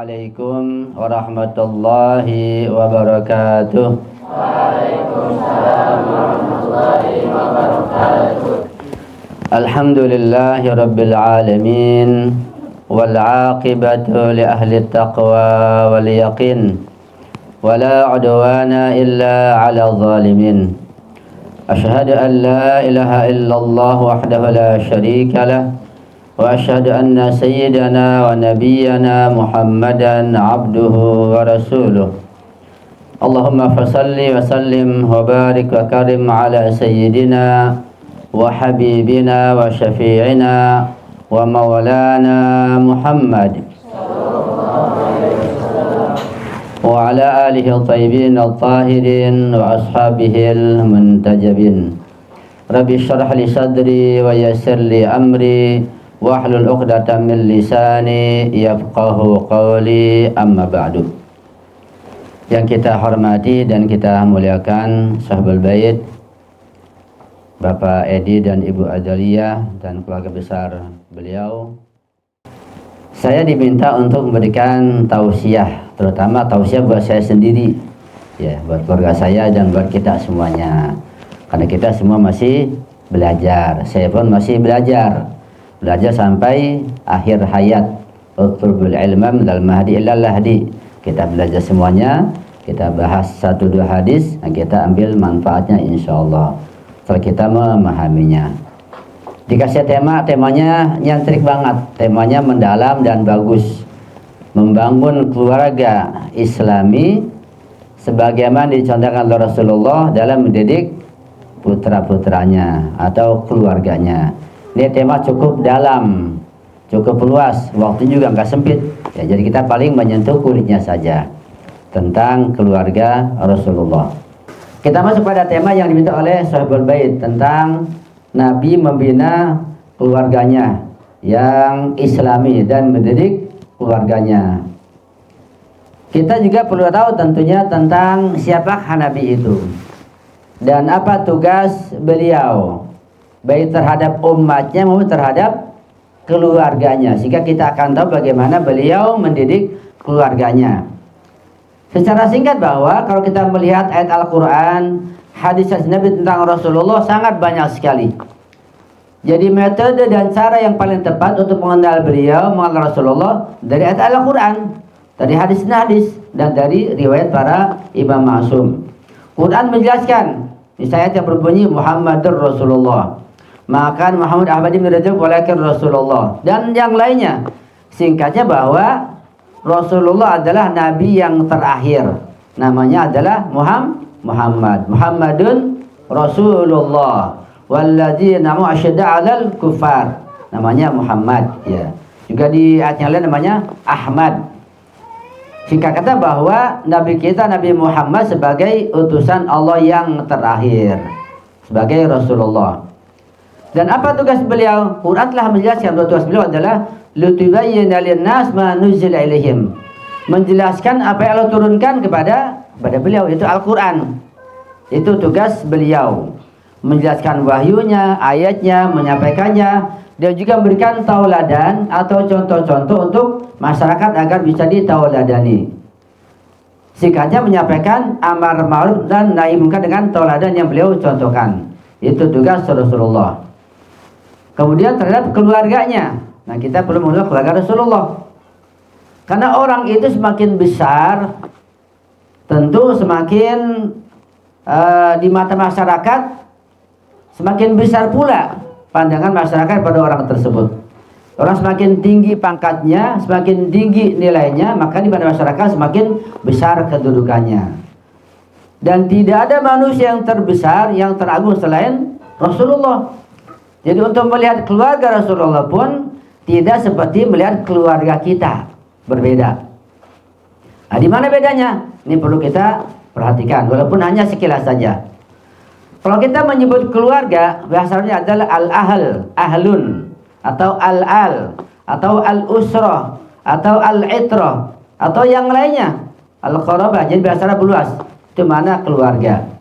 Assalamualaikum warahmatullahi wabarakatuh. Waalaikumsalam warahmatullahi wabarakatuh. Alhamdulillahi rabbil alamin, wal aqibatu li ahli taqwa wal yaqin, wala udwana illa ala zalimin. Ashhadu an la ilaha illallah wahdahu la syarika lah, wa asyhadu anna sayyidana wa nabiyyana Muhammadan abduhu wa rasuluh. Allahumma fasalli wa sallim wa barik wa karim ala sayyidina wa habibina wa syafi'ina wa maulana Muhammad wa ala alihi al-tayyibin al-tahirin wa ashabihi al-muntajabin. Rabbi syrah li sadri wa yassir li amri wahlul 'uqdatam min lisani yafqahu qawli, amma ba'du. Yang kita hormati dan kita muliakan sahabat bait Bapak Edi dan Ibu Adalia dan keluarga besar beliau, saya diminta untuk memberikan tausiah, terutama tausiah buat saya sendiri, ya, buat keluarga saya dan buat kita semuanya. Karena kita semua masih belajar, saya pun masih belajar sampai akhir hayat. Utlubul ilma minal mahdi ilal lahdi. Kita belajar semuanya, kita bahas 1-2 hadis, dan kita ambil manfaatnya insyaallah setelah kita memahaminya. Dikasih temanya nyantrik banget, temanya mendalam dan bagus. Membangun keluarga Islami sebagaimana dicontohkan oleh Rasulullah dalam mendidik putra-putranya atau keluarganya. Ini tema cukup dalam, cukup luas, waktu juga nggak sempit. Ya, jadi kita paling menyentuh kulitnya saja tentang keluarga Rasulullah. Kita masuk pada tema yang diminta oleh Sahabul Bait tentang Nabi membina keluarganya yang Islami dan mendidik keluarganya. Kita juga perlu tahu tentunya tentang siapa Nabi itu dan apa tugas beliau, baik terhadap umatnya maupun terhadap keluarganya, sehingga kita akan tahu bagaimana beliau mendidik keluarganya. Secara singkat bahwa kalau kita melihat ayat Al-Quran, hadis Nabi tentang Rasulullah sangat banyak sekali. Jadi metode dan cara yang paling tepat untuk mengenal beliau, mengenal Rasulullah, dari ayat Al-Quran, dari hadis-hadis, dan dari riwayat para imam ma'sum. Quran menjelaskan, misalnya yang berbunyi Muhammadur Rasulullah, maka Muhammad Ahmadi mirajab walakin Rasulullah, dan yang lainnya. Singkatnya bahwa Rasulullah adalah Nabi yang terakhir, namanya adalah Muhammadun Rasulullah, walladzina asyadda 'alal kufar, namanya Muhammad, ya. Juga di ayat yang lain namanya Ahmad. Singkat kata bahwa Nabi kita Nabi Muhammad sebagai utusan Allah yang terakhir, sebagai Rasulullah. Dan apa tugas beliau? Quran telah menjelaskan bahwa tugas beliau adalah litubayyana lin-nas ma nuzila ilaihim, menjelaskan apa yang Allah turunkan kepada beliau, itu Al-Quran. Itu tugas beliau, menjelaskan wahyunya, ayatnya, menyampaikannya, dan juga memberikan tauladan atau contoh-contoh untuk masyarakat agar bisa ditauladani. Singkatnya menyampaikan amar ma'ruf dan nahi munkar dengan tauladan yang beliau contohkan. Itu tugas Rasulullah. Kemudian terhadap keluarganya, nah kita perlu mengenal keluarga Rasulullah. Karena orang itu semakin besar, tentu semakin di mata masyarakat, semakin besar pula pandangan masyarakat pada orang tersebut. Orang semakin tinggi pangkatnya, semakin tinggi nilainya, maka di mata masyarakat semakin besar kedudukannya. Dan tidak ada manusia yang terbesar, yang teragung selain Rasulullah. Jadi untuk melihat keluarga Rasulullah pun tidak seperti melihat keluarga kita, berbeda. Nah, di mana bedanya? Ini perlu kita perhatikan, walaupun hanya sekilas saja. Kalau kita menyebut keluarga, bahasanya adalah al-ahl, ahlun, atau al-al, atau al-usrah, atau al-itrah, atau yang lainnya, al-qarabah. Jadi bahasa Arab luas, itu mana keluarga.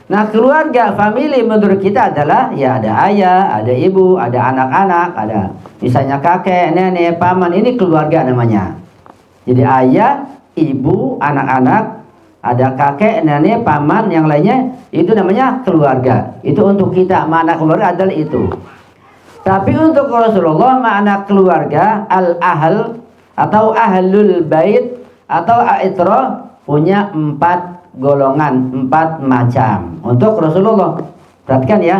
Nah, keluarga, family menurut kita adalah ya ada ayah, ada ibu, ada anak-anak, ada misalnya kakek, nenek, paman, ini keluarga namanya. Jadi ayah, ibu, anak-anak, ada kakek, nenek, paman, yang lainnya, itu namanya keluarga. Itu untuk kita, makna keluarga adalah itu. Tapi untuk Rasulullah makna keluarga al-ahl atau ahlul bait atau aitra punya 4 golongan, 4 macam untuk Rasulullah. Perhatikan ya.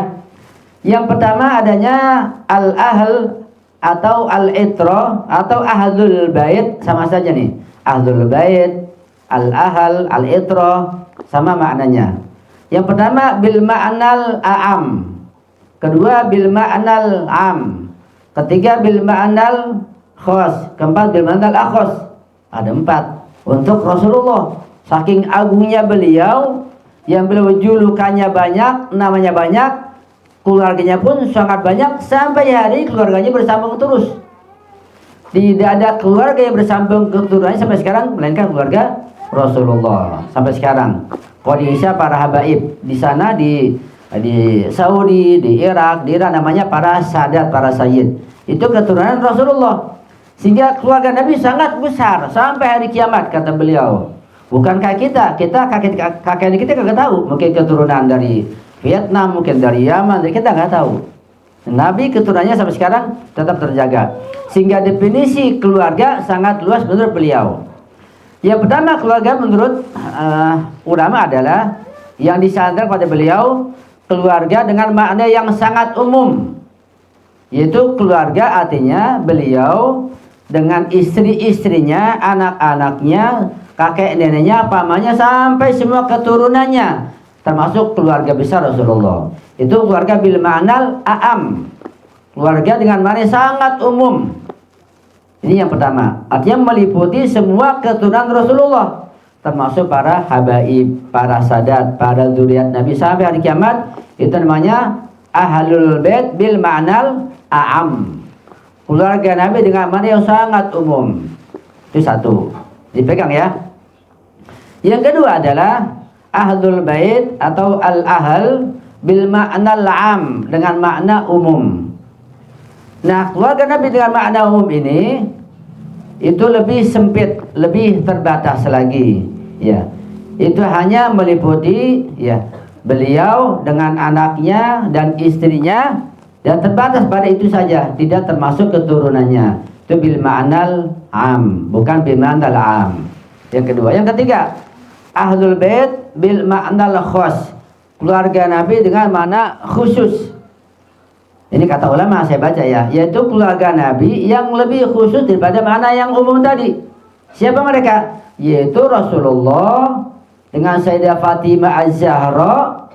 Yang pertama adanya al-ahl atau al-itra atau ahlul bait, sama saja nih. Ahlul bait, al-ahl, al-itra sama maknanya. Yang pertama bil ma'nal a'am. Kedua bil ma'nal am. Ketiga bil ma'nal khos. Keempat bil ma'nal akhos. Ada 4 untuk Rasulullah. Saking agungnya beliau, yang beliau julukannya banyak, namanya banyak, keluarganya pun sangat banyak, sampai hari keluarganya bersambung terus. Tidak ada keluarga yang bersambung keturunannya sampai sekarang melainkan keluarga Rasulullah sampai sekarang. Kalau di Indonesia para habaib, di sana di Saudi, di Irak, di Iran namanya para sadat, para sayyid. Itu keturunan Rasulullah. Sehingga keluarga Nabi sangat besar sampai hari kiamat, kata beliau. Bukan kayak kita kakek kita kagak tahu. Mungkin keturunan dari Vietnam, mungkin dari Yaman, kita nggak tahu. Nabi keturunannya sampai sekarang tetap terjaga. Sehingga definisi keluarga sangat luas menurut beliau. Yang pertama keluarga menurut ulama adalah yang disandarkan pada beliau keluarga dengan makna yang sangat umum, yaitu keluarga artinya beliau dengan istri-istrinya, anak-anaknya, kakek neneknya, pamannya sampai semua keturunannya, termasuk keluarga besar Rasulullah. Itu keluarga bil ma'nal a'am, keluarga dengan makna sangat umum. Ini yang pertama, artinya meliputi semua keturunan Rasulullah, termasuk para habaib, para sadat, para zuriat Nabi sampai hari kiamat. Itu namanya ahlul bait bil ma'nal a'am, keluarga Nabi dengan makna yang sangat umum. Itu satu, dipegang ya. Yang kedua adalah ahlul bait atau al-ahl bil ma'nal 'am, dengan makna umum. Nah, keluarga Nabi dengan makna umum ini itu lebih sempit, lebih terbatas lagi. Ya, itu hanya meliputi ya beliau dengan anaknya dan istrinya, dan terbatas pada itu saja, tidak termasuk keturunannya. Itu bil ma'nal 'am, bukan bil ma'nal 'am. Yang kedua, yang ketiga, ahlul bait bil ma'nal khos, keluarga Nabi dengan makna khusus. Ini kata ulama, saya baca ya, yaitu keluarga Nabi yang lebih khusus daripada makna yang umum tadi. Siapa mereka? Yaitu Rasulullah dengan Sayyidah Fatimah Az-Zahra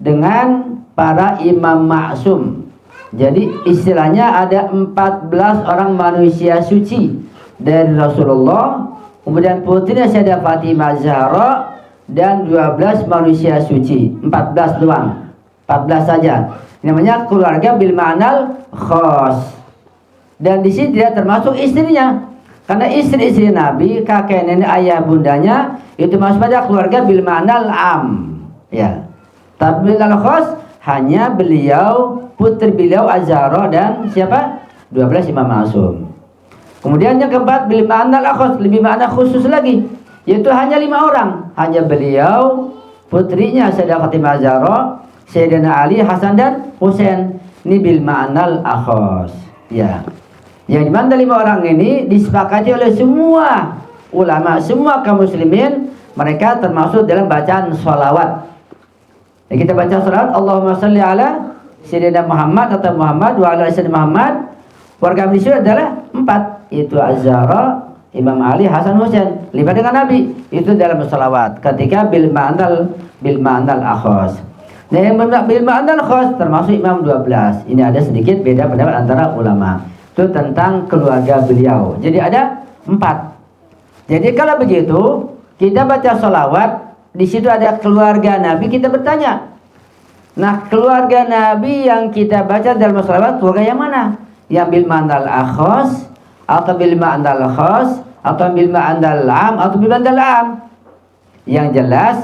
dengan para imam maksum. Jadi istilahnya ada 14 orang manusia suci dari Rasulullah, kemudian putrinya Sayyidah Fatimah Az-Zahra, dan 12 manusia suci. 14 doang, 14 saja. Namanya keluarga bil ma'nal khos. Dan di sini tidak termasuk istrinya, karena istri-istri Nabi, kakek nenek, ayah bundanya itu masuk pada keluarga bil ma'nal am. Ya. Tapi bil khos hanya beliau, putri beliau Az-Zahra, dan siapa? 12 imam maksum. Kemudian yang keempat bil ma'nal akhos, lebih makna khusus lagi, yaitu hanya 5 orang. Hanya beliau, putrinya Sayyidah Fatimah Az-Zahra, Sayyidina Ali, Hasan dan Husain. Ini bil ma'nal akhos. Ya. Yang dimana 5 orang ini disepakati oleh semua ulama, semua kaum muslimin, mereka termasuk dalam bacaan sholawat. Ya, kita baca sholawat Allahumma salli ala Sayyidina Muhammad atau Muhammad wa ala Sayyidina Muhammad. Warga Mesir adalah 4, yaitu Az-Zahra, Imam Ali, Hasan, Husain. 5 dengan Nabi. Itu dalam sholawat ketika bil ma'nal akhos. Nah, yang bil ma'nal khos termasuk Imam 12. Ini ada sedikit beda pendapat antara ulama. Itu tentang keluarga beliau. Jadi ada 4. Jadi kalau begitu kita baca sholawat, di situ ada keluarga Nabi, kita bertanya, nah keluarga Nabi yang kita baca dalam sholawat keluarga yang mana? Yang bil ma'nal akhos, atau bil ma'nal khos, atau bil ma'nal am, atau bil ma'nal am? Yang jelas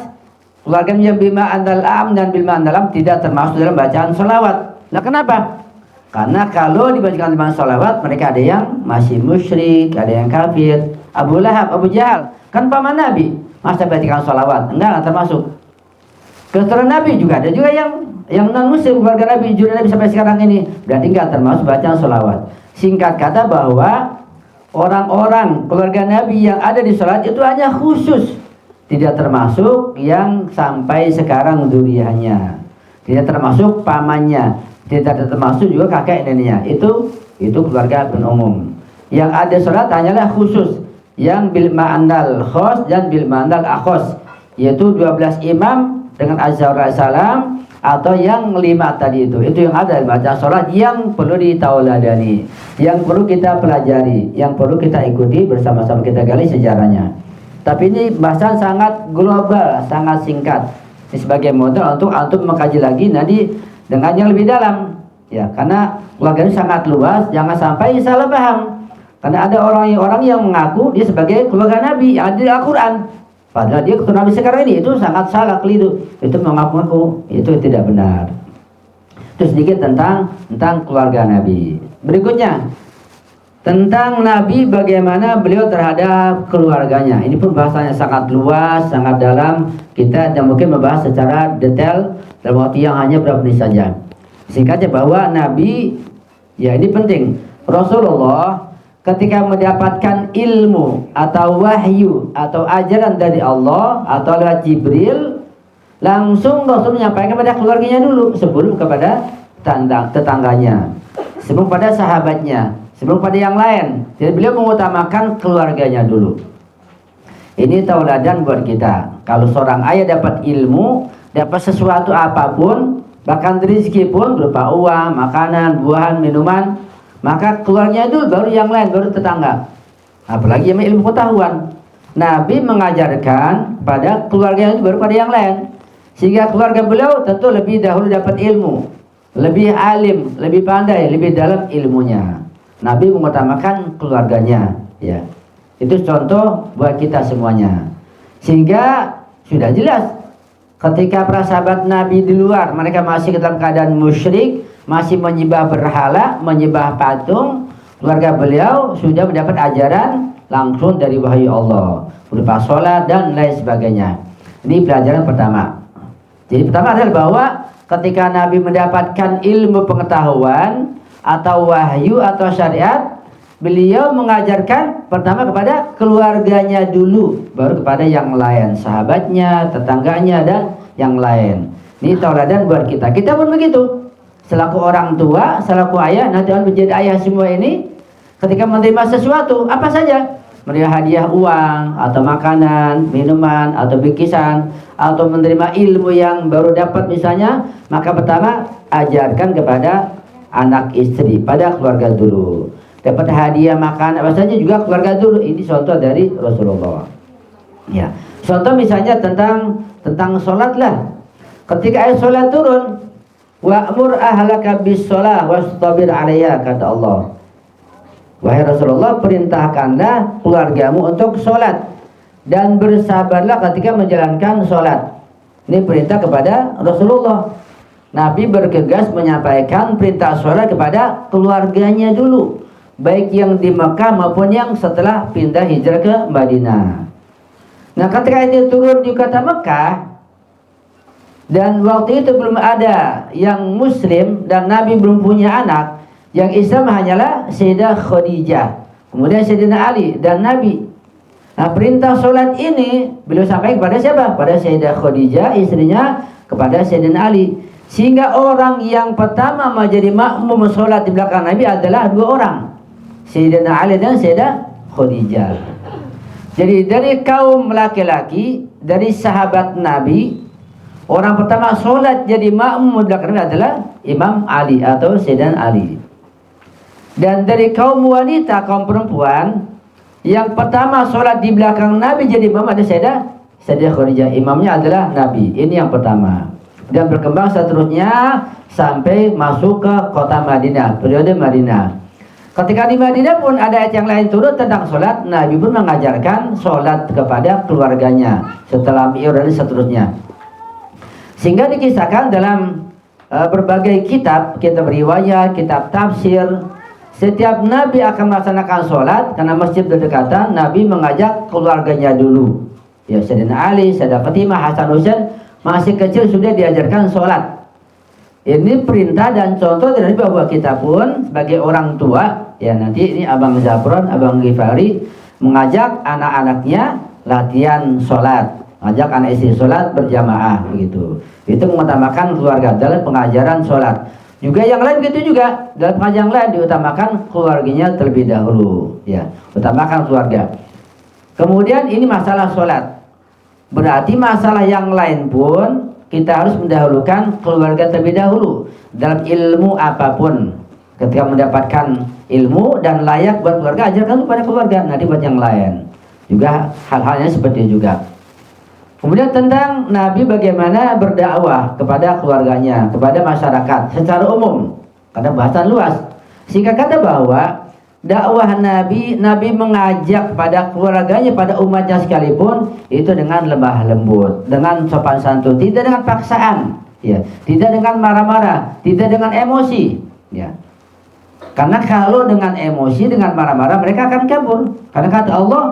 keluarga yang bil ma'nal am dan bil ma'nal am tidak termasuk dalam bacaan sholawat. Nah, kenapa? Karena kalau dibacakan dengan sholawat, mereka ada yang masih musyrik, ada yang kafir, Abu Lahab, Abu Jahal, kan paman Nabi. Masa bacakan sholawat? Enggak termasuk. Keturunan Nabi juga ada juga yang non muslim keluarga Nabi, juga Nabi sampai sekarang ini, berarti enggak termasuk bacaan sholawat. Singkat kata bahwa orang-orang keluarga Nabi yang ada di sholat itu hanya khusus, tidak termasuk yang sampai sekarang duriannya, tidak termasuk pamannya, tidak termasuk juga kakek neneknya. Itu keluarga umum. Yang ada sholat hanyalah khusus, yang bil ma'andal khos dan bil ma'andal akhos, yaitu 12 imam dengan az-zuhur salam, atau yang 5 tadi itu yang ada baca sholat, yang perlu ditauladani, yang perlu kita pelajari, yang perlu kita ikuti bersama-sama, kita gali sejarahnya. Tapi ini bahasan sangat global, sangat singkat. Ini sebagai modal untuk antum mengkaji lagi nanti dengan yang lebih dalam, ya, karena keluarga ini sangat luas, jangan sampai salah paham. Karena ada orang-orang yang mengaku dia sebagai keluarga Nabi yang ada di Al-Quran, padahal dia keturunan Nabi sekarang ini. Itu sangat salah, keliru. Itu mengaku-ngaku, itu tidak benar. Itu sedikit tentang keluarga Nabi. Berikutnya tentang Nabi, bagaimana beliau terhadap keluarganya. Ini pun bahasanya sangat luas, sangat dalam. Kita tidak mungkin membahas secara detail dalam waktu yang hanya berapa menit saja. Singkatnya bahwa Nabi, ya ini penting, Rasulullah ketika mendapatkan ilmu atau wahyu atau ajaran dari Allah atau lewat Jibril, langsung Rasul menyampaikan kepada keluarganya dulu, sebelum kepada tetangganya, sebelum pada sahabatnya, sebelum pada yang lain. Jadi beliau mengutamakan keluarganya dulu. Ini tauladan buat kita. Kalau seorang ayah dapat ilmu, dapat sesuatu apapun, bahkan rezeki pun berupa uang, makanan, buahan, minuman, maka keluarganya dulu, baru yang lain, baru tetangga. Apalagi yang ilmu pengetahuan. Nabi mengajarkan pada keluarganya itu baru pada yang lain. Sehingga keluarga beliau tentu lebih dahulu dapat ilmu, lebih alim, lebih pandai, lebih dalam ilmunya. Nabi mengutamakan keluarganya, ya. Itu contoh buat kita semuanya. Sehingga sudah jelas ketika para sahabat Nabi di luar, mereka masih dalam keadaan musyrik, masih menyembah berhala, menyembah patung, keluarga beliau sudah mendapat ajaran langsung dari wahyu Allah berupa sholat dan lain sebagainya. Ini pelajaran pertama. Jadi pertama adalah bahwa ketika Nabi mendapatkan ilmu pengetahuan atau wahyu atau syariat, beliau mengajarkan pertama kepada keluarganya dulu, baru kepada yang lain, sahabatnya, tetangganya, dan yang lain. Ini tauladan buat kita. Kita pun begitu. Selaku orang tua, selaku ayah, nanti akan menjadi ayah semua ini. Ketika menerima sesuatu, apa saja, menerima hadiah uang, atau makanan, minuman, atau bingkisan, atau menerima ilmu yang baru dapat misalnya, maka pertama ajarkan kepada anak istri, pada keluarga dulu. Dapat hadiah makan apa saja juga keluarga dulu. Ini contoh dari Rasulullah. Ya, contoh misalnya tentang sholat lah. Ketika ayat sholat turun, wa'mur ahlaka bis sholah wastabir 'alaiha, kata Allah. Wahai Rasulullah, perintahkanlah keluargamu untuk sholat dan bersabarlah ketika menjalankan sholat. Ini perintah kepada Rasulullah. Nabi bergegas menyampaikan perintah sholat kepada keluarganya dulu, baik yang di Mekah maupun yang setelah pindah hijrah ke Madinah. Nah, ketika ini turun di kota Mekah, dan waktu itu belum ada yang muslim dan Nabi belum punya anak, yang Islam hanyalah Sayyidah Khadijah, kemudian Sayyidina Ali dan Nabi. Nah, perintah sholat ini beliau sampaikan kepada siapa? Pada Sayyidah Khadijah, istrinya, kepada Sayyidina Ali. Sehingga orang yang pertama menjadi makmum sholat di belakang Nabi adalah 2 orang, Sayyidina Ali dan Sayyidah Khadijah. Jadi dari kaum laki-laki, dari sahabat Nabi, orang pertama sholat jadi makmum di belakang Nabi adalah Imam Ali atau Sayyidina Ali. Dan dari kaum wanita, kaum perempuan, yang pertama sholat di belakang Nabi jadi imam ada Sayyidah Khadijah. Imamnya adalah Nabi. Ini yang pertama. Dan berkembang seterusnya sampai masuk ke kota Madinah, periode Madinah. Ketika di Madinah pun ada ayat yang lain turun tentang sholat. Nabi pun mengajarkan sholat kepada keluarganya setelah Mi'raj dan seterusnya. Sehingga dikisahkan dalam berbagai kitab riwayat, kitab tafsir, Setiap Nabi akan melaksanakan sholat, karena masjid berdekatan, Nabi mengajak keluarganya dulu. Ya, Sayyidina Ali, Sayyidah Fatimah, Hasan Husain masih kecil sudah diajarkan sholat. Ini perintah dan contoh dari bahwa kita pun sebagai orang tua, ya nanti ini Abang Zafron, Abang Ghifari mengajak anak-anaknya latihan sholat, mengajak anak istri sholat berjamaah begitu. Itu mengutamakan keluarga dalam pengajaran sholat. Juga yang lain begitu juga, dalam pengajian lain diutamakan keluarganya terlebih dahulu, ya, utamakan keluarga. Kemudian ini masalah sholat, berarti masalah yang lain pun kita harus mendahulukan keluarga terlebih dahulu dalam ilmu apapun. Ketika mendapatkan ilmu dan layak buat keluarga, ajarkan kepada keluarga, nanti buat yang lain juga hal-halnya seperti itu juga. Kemudian tentang Nabi bagaimana berdakwah kepada keluarganya, kepada masyarakat secara umum, karena bahasan luas. Sehingga kata bahwa dakwah Nabi mengajak pada keluarganya, pada umatnya sekalipun, itu dengan lemah lembut, dengan sopan santun, tidak dengan paksaan, ya, tidak dengan marah-marah, tidak dengan emosi, ya. Karena kalau dengan emosi, dengan marah-marah, mereka akan kabur. Karena kata Allah,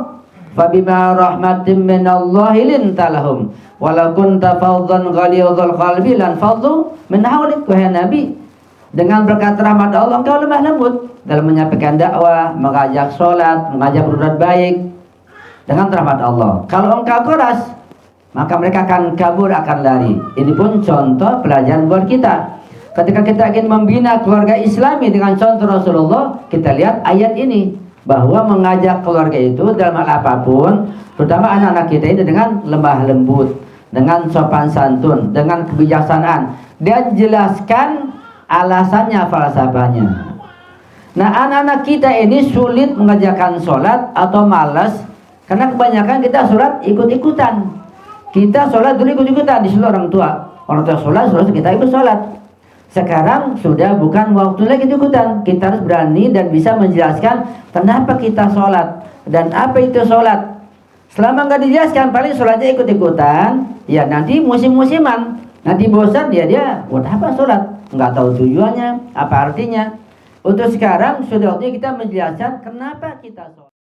فَبِمَا رَحْمَةٍ مِّنَ اللَّهِ لِنْتَ لَهُمْ وَلَوْ كُنْتَ فَظًّا غَلِيظَ الْقَلْبِ لَانفَضُّوا مِنْ حَوْلِكَ. Wahai Nabi, dengan berkat rahmat Allah engkau lemah lembut dalam menyampaikan dakwah, mengajak sholat, mengajak berbuat baik dengan rahmat Allah. Kalau engkau keras, maka mereka akan kabur, akan lari. Ini pun contoh pelajaran buat kita. Ketika kita ingin membina keluarga Islami dengan contoh Rasulullah, kita lihat ayat ini, bahwa mengajak keluarga itu dalam hal apapun, terutama anak-anak kita ini, dengan lemah lembut, dengan sopan santun, dengan kebijaksanaan, dan jelaskan alasannya, falsafahnya. Nah, anak-anak kita ini sulit mengerjakan sholat atau malas karena kebanyakan kita sholat ikut-ikutan. Kita sholat dulu ikut-ikutan, disuruh orang tua. Orang tua sholat, kita ikut sholat. Sekarang sudah bukan waktu lagi ikutan. Kita harus berani dan bisa menjelaskan kenapa kita sholat dan apa itu sholat. Selama nggak dijelaskan, paling sholatnya ikut-ikutan, ya nanti musim-musiman, nanti bosan, dia buat apa sholat, nggak tahu tujuannya, apa artinya. Untuk sekarang sudah waktunya kita menjelaskan kenapa kita sholat.